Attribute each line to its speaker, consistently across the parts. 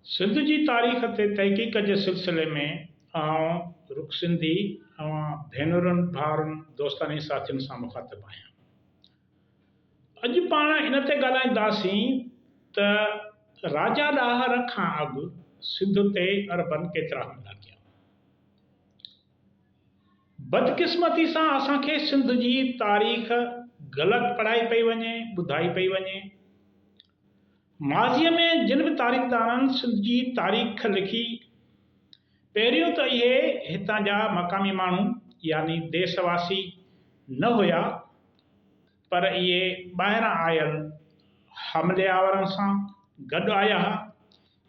Speaker 1: सिंध जी तारीख़ ते तहक़ीक़ जे सिलसिले में आउं रुख सिंधी भेनरुनि भाउरनि दोस्तनि साथियुनि सां मुखातिब आहियां। अॼु पाण इन ते ॻाल्हाईंदासीं त राजा ॾाहर खां अॻु सिंध ते अरबन केतिरा हमला कया। बदकिस्मती सां असांखे सिंध जी तारीख़ ग़लति पढ़ाई पई वञे, ॿुधाई पई वञे। माज़ीअ में जिन बि तारीख़दाननि सिंध जी तारीख़ लिखी, पहिरियों त इहे हितां जा मक़ामी माण्हू यानी देशवासी न हुया, पर इहे ॿाहिरां आयल हमलियावरनि सां गॾु आया हुआ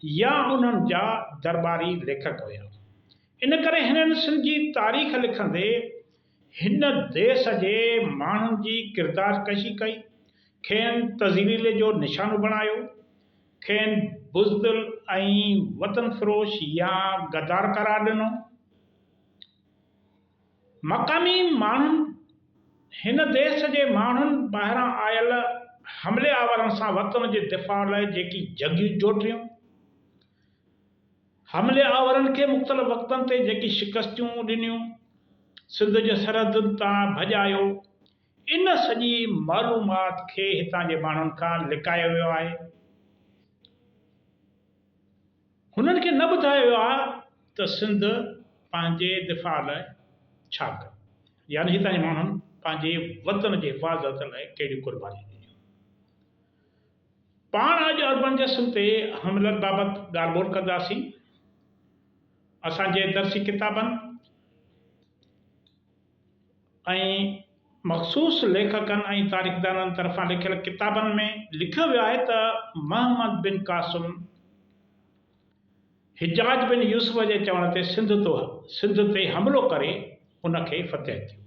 Speaker 1: या उन्हनि जा दरबारी लेखक हुया। इन करे हिननि सिंध जी तारीख़ लिखंदे हिन देश जे माण्हुनि जी किरदार कशी कई, खेनि तज़लील जो निशानो बणायो, खेनि बुज़दिल ऐं वतन फ़रोश या गद्दार करार ॾिनो। मक़ामी माण्हुनि हिन देश जे माण्हुनि ॿाहिरां आयल हमले आवरनि सां वतन जे दिफ़ा लाइ जेकी जंगियूं जोटियूं, हमले आवरनि खे मुख़्तलिफ़ वक़्तनि ते जेकी शिकस्तूं ॾिनियूं, सिंध जे सरहदुनि तां भॼायो, इन सॼी मालूमात खे हितां जे माण्हुनि खां लिकायो वियो आहे। हुननि खे न ॿुधायो वियो आहे त सिंध पंहिंजे दिफ़ा लाइ छा कयो, यानी हितां जे माण्हुनि पंहिंजे वतन जी हिफ़ाज़त लाइ कहिड़ी क़ुर्बानी ॾिनियूं। पाण अॼु अरबन जे सिंध ते हमलनि बाबति ॻाल्हि ॿोल कंदासीं। असांजे दर्सी किताबनि ऐं मख़सूस लेखकनि ऐं तारीख़दाननि तरफ़ां लिखियल किताबनि में लिखियो वियो आहे त मोहम्मद बिन कासिम हिजाज बिन यूसुफ जे चवण ते सिंध ते हमलो करे उनखे फ़तह थियो।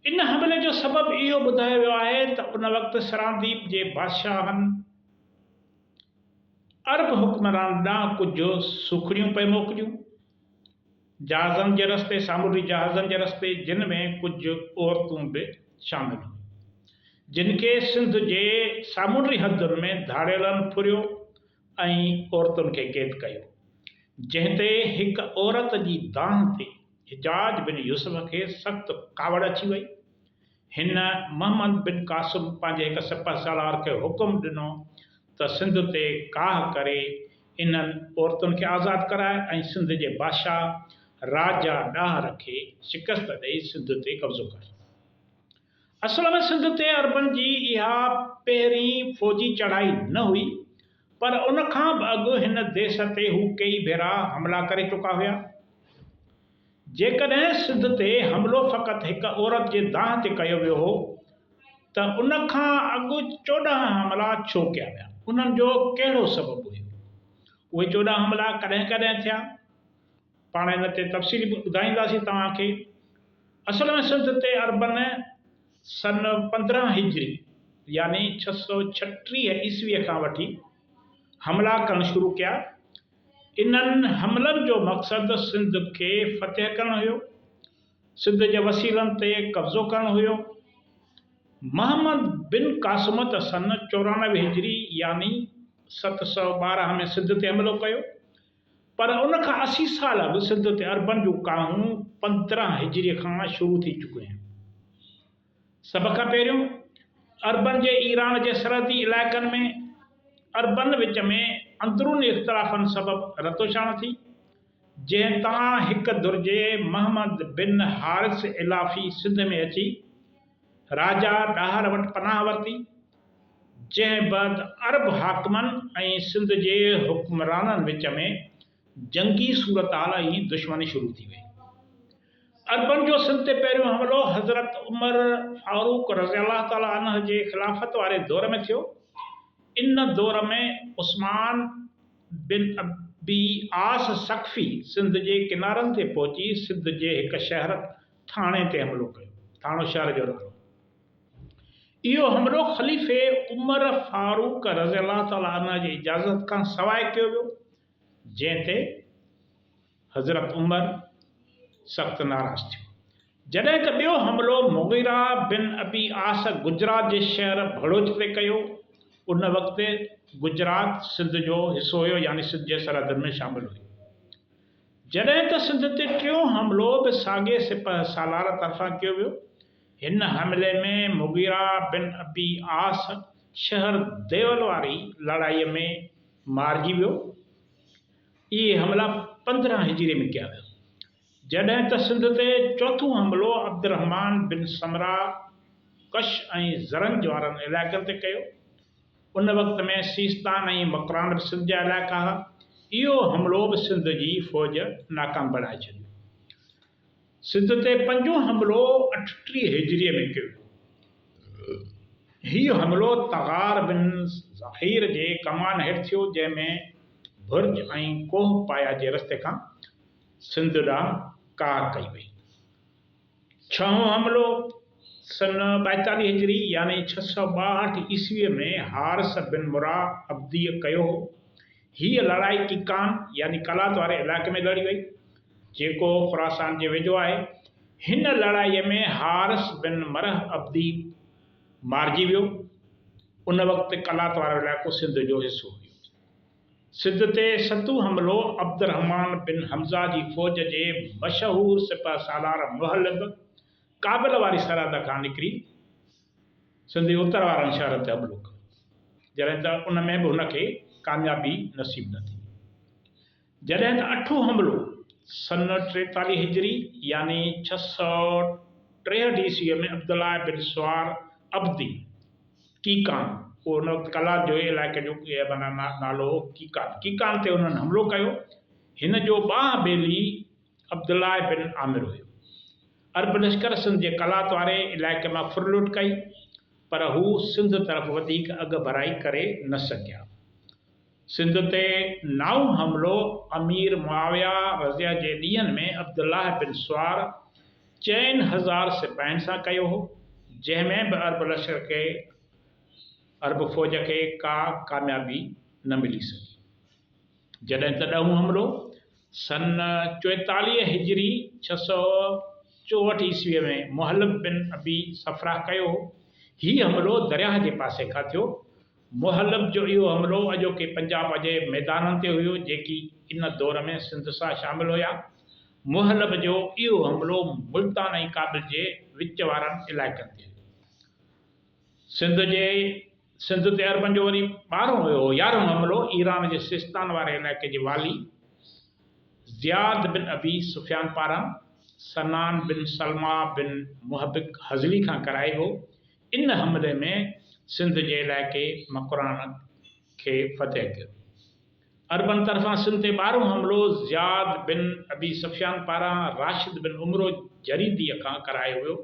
Speaker 1: इन हमले जो सबबु इहो ॿुधायो वियो आहे त उन वक़्तु सरांदीप जे बादशाहनि अरब हुक्मरान ॾांहुं कुझु सुखड़ियूं पे मोकिलियूं, जहाज़नि जे रस्ते, सामूंडी जहाज़नि जे रस्ते, जिन में कुझु औरतूं बि शामिल हुयूं, जिन खे सिंध जे सामूंडी हदुनि में धाड़ेलनि फुरियो ऐं औरतुनि खे क़ैद कयो, जंहिं ते हिकु औरत जी दांह ते हिजाज बिन यूसुफ खे सख़्तु कावड़ अची वई। हिन मोहम्मद बिन कासिम पंहिंजे हिकु सिपहसालार खे हुकुम ॾिनो त सिंध ते काह करे इन्हनि औरतुनि खे आज़ादु कराए ऐं सिंध जे बादशाह राजा ॾाहर खे शिकस्त ॾेई सिंध ते कब्ज़ो करे। असल में सिंध ते अरबन जी इहा पहिरीं फ़ौजी चढ़ाई न हुई, पर उन खां बि अॻु हिन देश ते हू कई भेरा हमला करे चुका हुया। जेकॾहिं सिंध ते हमिलो फ़क़ति हिकु औरत जे दांह ते कयो वियो हो, त उन खां अॻु 14 हमला छो कया विया, उन्हनि जो कहिड़ो सबबु हुयो, उहे 14 हमला कॾहिं कॾहिं थिया, पाण इन ते तफ़सीली ॿुधाईंदासीं तव्हांखे। असल में सिंध ते अरबन सन 15 हिजरी यानी 636 ईस्वीअ खां वठी हमला करणु शुरू कया। इन्हनि हमलनि जो मक़सदु सिंध खे फ़तह करणु हुयो, सिंध जे वसीलनि ते कब्ज़ो करणु हुयो। मोहम्मद बिन कासिम त सन 94 हिजरी यानी 712 में सिंध ते हमिलो कयो, पर उन खां 80 साल अॻु सिंध ते अरबन जूं काहूं 15 हिजरीअ खां शुरू थी चुकियूं आहिनि। सभ खां पहिरियों अरबन जे ईरान जे सरहदी इलाइक़नि में अरबन विच में अंदरूनी इख़्तिलाफ़नि सबबु रतोशाण थी, जंहिं तां हिकु दुर्जे मोहम्मद बिन हारिस इलाफ़ी सिंध में अची राजा ॾाहर वटि पनाह वरिती, जंहिं बैदि अरब हाकिमनि ऐं सिंध जे हुक्मराननि विच में जंगी सूरतहाल ऐं दुश्मनी शुरू थी वई। अरबन जो सिंध ते पहिरियों हमलो हज़रत उमर फारूक रज़ियल्लाहु ताला अन्हु जे ख़िलाफ़त वारे दौर में थियो। इन दौर में उस्मान बिन अबी आस सक़फ़ी सिंध जे किनारनि ते पहुची सिंध जे हिकु शहर थाणे ते हमिलो कयो। थाणो शहर जो नालो। इहो हमिलो ख़लीफ़े उमर फारूक रज़ियल्लाहु ताला अन्हु जी इजाज़त खां सवाइ कयो वियो, जंहिं ते हज़रत उमर सख़्तु नाराज़ थियो। जॾहिं त ॿियो हमिलो मुग़ीरा बिन अबी आस गुजरात जे शहर भड़ोच ते कयो, उन वक़्तु गुजरात सिंध जो हिस्सो हुयो, यानी सिंध जे सरहदनि में शामिल हुई। जॾहिं त सिंध ते टियों हमिलो बि साॻे सिपह सालार तरफ़ां कयो वियो। हिन हमले में मुगीरा बिन अबी आस शहर देवल वारी लड़ाईअ में मारिजी वियो। इहे हमला 15 हिजरी में कया विया। जॾहिं त सिंध ते चोथों हमिलो अब्दुर्रहमान बिन समरा कश ऐं ज़रंज वारनि इलाइक़नि ते कयो। उन वक़्त में सीस्तान ऐं मकरान बि सिंध जा इलाइक़ा हुआ। इहो हमिलो बि सिंध जी फ़ौज नाकाम बणाए छॾियो। सिंध ते पंजों हमिलो 38 हिजरीअ में कयो। हीउ हमिलो तगार बिन ज़हीर जे कमान हेठि थियो, जंहिंमें भुर्ज ऐं कोह पाया जे रस्ते खां सिंध ॾांहुं कार कई वई। छहों हमिलो सन 42 हिजरी यानी 662 ईस्वीअ में हारिस बिन मुरा अब्दीअ कयो हो। हीअ लड़ाई कीकान यानी कलात वारे इलाइक़े में लड़ी वई, जेको ख़ुरासान जे वेझो आहे। हिन लड़ाईअ में हारिस बिन मरह अब्दी मारिजी वियो। उन वक़्तु कलात वारो इलाइक़ो सिंध जो हिस्सो हुयो। सिंध ते 7हों हमिलो अब्दुर्रहमान बिन हमज़ा जी फ़ौज जे मशहूर सिपह सालार मुहल्लिब काबिल वारी सरहद खां निकिरी सिंधी उत्तर वारनि शहरनि ते हमिलो कयो, जॾहिं त उन में बि हुनखे कामयाबी नसीब न थी। जॾहिं त 8हों हमिलो सन 43 हिजरी यानी 663 ईस्वीअ में अब्दुल्ला बिन सुवार अब्दी कीकान, उहो उन वक़्तु कलात जो इलाइक़े जो माना नालो हो कीकान ते उन्हनि हमिलो कयो। हिन जो ॿाह बेली अब्दुल्ला बिन आमिर हुयो। अरब लश्कर सिंध जे कलात वारे इलाइक़े मां फुरलुट कई, पर हू सिंध तरफ़ वधीक अॻु भराई करे न सघिया। सिंध ते 9हों हमिलो अमीर मुआविया रज़िया जे ॾींहंनि में अब्दुल्ला बिन सुवार 4000 सिपाहियुनि सां कयो हो, जंहिंमें बि अरब फ़ौज खे का कामयाबी न मिली सघी। जॾहिं त 10हों हमिलो सन 44 हिजरी 664 ईस्वीअ में मुहल्लिब बिन अबी सफ़रा कयो हो। हीउ हमिलो दरियाह जे पासे खां थियो। मुहल्लिब जो इहो हमिलो अॼोके पंजाब जे मैदाननि ते हुयो, जेकी इन दौर में सिंध सां शामिल हुया। मुहल्लिब जो इहो हमिलो मुल्तान ऐं काबिल जे विच वारनि इलाइक़नि ते। सिंध ते अरबन जो वरी 11हों हमिलो ईरान जे सिस्तान वारे इलाइक़े जे वाली ज़ियाद बिन अबी सुफ़ियान पारां सनान बिन सलमा बिन मुहबिक हज़ली खां करायो हो। इन हमले में सिंध जे इलाइक़े मकरान खे फ़तह कयो। अरबन तरफ़ां सिंध ते 12हों हमिलो ज़ियाद बिन अबी सुफ़ियान पारां राशिद बिन उमरो जरीदीअ खां करायो वियो।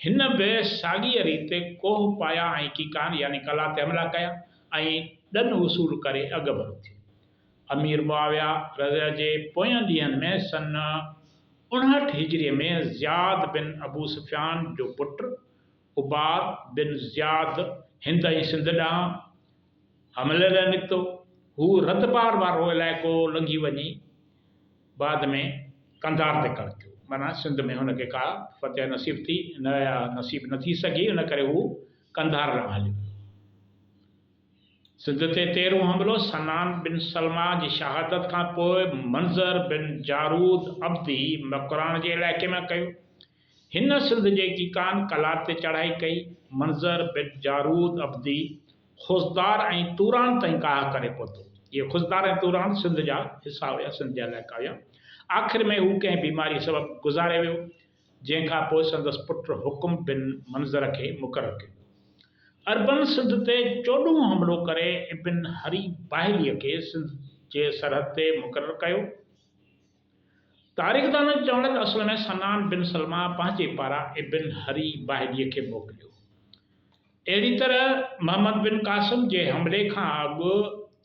Speaker 1: हिन बि साॻीअ रीति कोह पाया ऐं कीकान यानी कला ते हमला कया ऐं ॾन वसूल करे अॻु भरो थियो। अमीर मुआविया रज़िया जे पोयनि ॾींहंनि में सन 59 हिजरीअ में ज़ियाद बिन अबू सुफ़ियान जो पुटु उबाद बिन ज़ियाद हिंद ऐं सिंध ॾांहुं हमले लाइ निकितो। हू रतबार वारो इलाइक़ो लंघी वञी बाद में कंधार ते कड़कियो, माना सिंध में हुनखे का फ़तह नसीब थी न या नसीब न थी सघी, इन करे हू कंधार ॾांहुं हलियो। सिंध ते 13हों हमिलो सनान बिन सलमा जी शहादत खां पोइ मंज़र बिन जारूद अब्दी मकरान जे इलाइक़े में कयो। हिन सिंध जे कीकान कलात ते चढ़ाई कई। मंज़र बिन जारूद अब्दी खुज़दार ऐं तूरान ताईं काह करे पहुतो। इहे खुज़दार ऐं तूरान सिंध जा हिसा हुया, सिंध जा इलाइक़ा हुया। आख़िर में हू कंहिं बीमारी सबबु गुज़ारे वियो, जंहिंखां पोइ संदसि पुटु हुकुम बिन मंज़र खे मुक़ररु कयो। अरबन सिंध ते 14हों हमिलो करे इब्न हरी बाहिलीअ खे सिंध जे सरहद ते मुक़ररु कयो। तारीख़दाननि जो चवण त असल में सनान बिन सलमा पंहिंजे पारां इब्न हरी बाहिलीअ खे मोकिलियो। अहिड़ी तरह मोहम्मद बिन कासिम जे हमले खां अॻु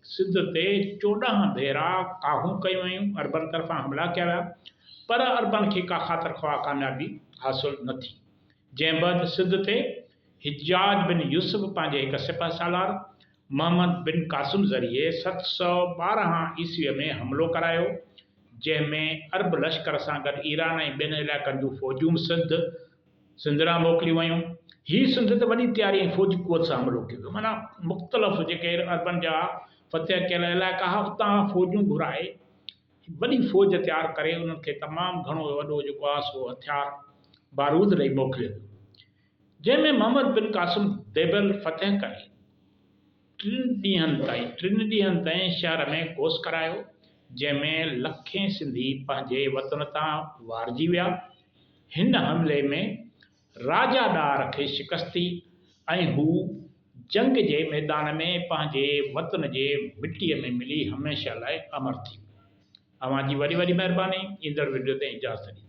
Speaker 1: सिंध ते 14 भेरा काहूं कयूं वयूं, अरबन तरफ़ां हमला कया विया, पर अरबन खे का ख़ातिर ख़्वाह कामयाबी हासिल न थी। जंहिं बैदि सिंध ते हिजाज बिन यूसुफ पंहिंजे हिकु सिपह सालार मोहम्मद बिन कासिम ज़रिए 712 ईस्वीअ में हमिलो करायो, जंहिंमें अरब लश्कर सां गॾु ईरान ऐं ॿियनि इलाइक़नि जूं फ़ौजूं सिंध ॾांहुं मोकिलियूं वयूं। ही सिंध ते वॾी तयारी ऐं फ़ौजी क़ुवत सां हमिलो कयो वियो। माना मुख़्तलिफ़ जेके अरबन जा फ़तह कयल इलाइक़ा हुआ उतां फ़ौजूं घुराए वॾी फ़ौज तयारु करे उन्हनि खे तमामु घणो वॾो जेको आहे सो हथियार बारूद ॾेई मोकिलियो वियो, जंहिंमें मोहम्मद बिन क़ासिम देबल फ़तह करे टिनि ॾींहंनि ताईं शहर में कोस करायो, जंहिंमें लखें सिंधी पंहिंजे वतन तां वारजी विया। हिन हमले में राजा ॾार खे शिकस्ती ऐं हू जंग जे मैदान में पंहिंजे वतन जे मिटीअ में मिली हमेशह लाइ अमर थी। अवां जी वॾी वॾी महिरबानी। ईंदड़ वीडियो ते इजाज़त ॾींदा।